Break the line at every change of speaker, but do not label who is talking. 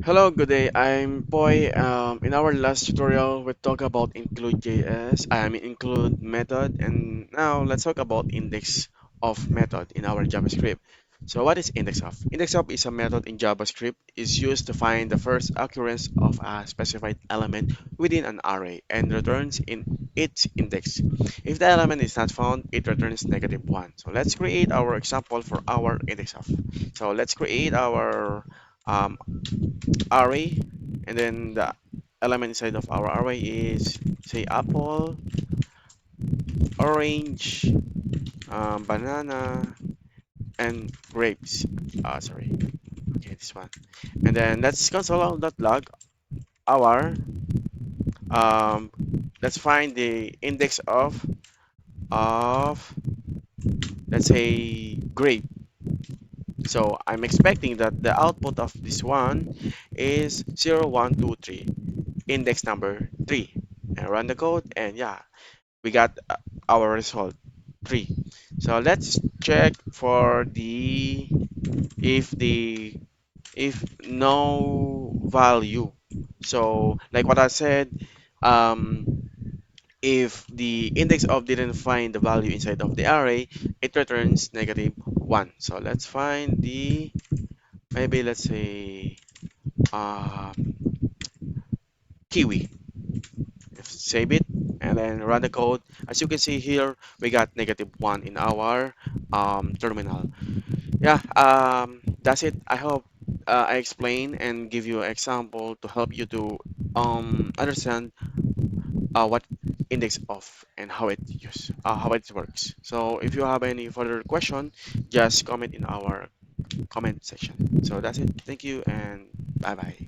Hello, good day. I'm Boy. In our last tutorial, we talked about include.js, I mean include method, and now let's talk about index of method in our JavaScript. So what is indexOf? IndexOf is a method in JavaScript. Is used to find the first occurrence of a specified element within an array and returns in its index. If the element is not found, it returns -1. So let's create our example for our indexOf. So let's create our um, array, and then the element inside of our array is say apple, orange, banana, and grapes. Sorry. Okay, this one. And then let's console.log our um, let's find the index of let's say grape. So I'm expecting that the output of this one is 0, 1, 2, 3, index number 3. And run the code, and yeah, we got our result 3. So let's check for the if the if no value. So like what I said, um, if the index of didn't find the value inside of the array, it returns -1. So let's find the, maybe let's say um, kiwi. Save it and then run the code. As you can see here, we got -1 in our terminal. Yeah, that's it. I hope I explain and give you an example to help you to understand what index of and how it works. So if you have any further question, just comment in our comment section. So that's it. Thank you and bye bye.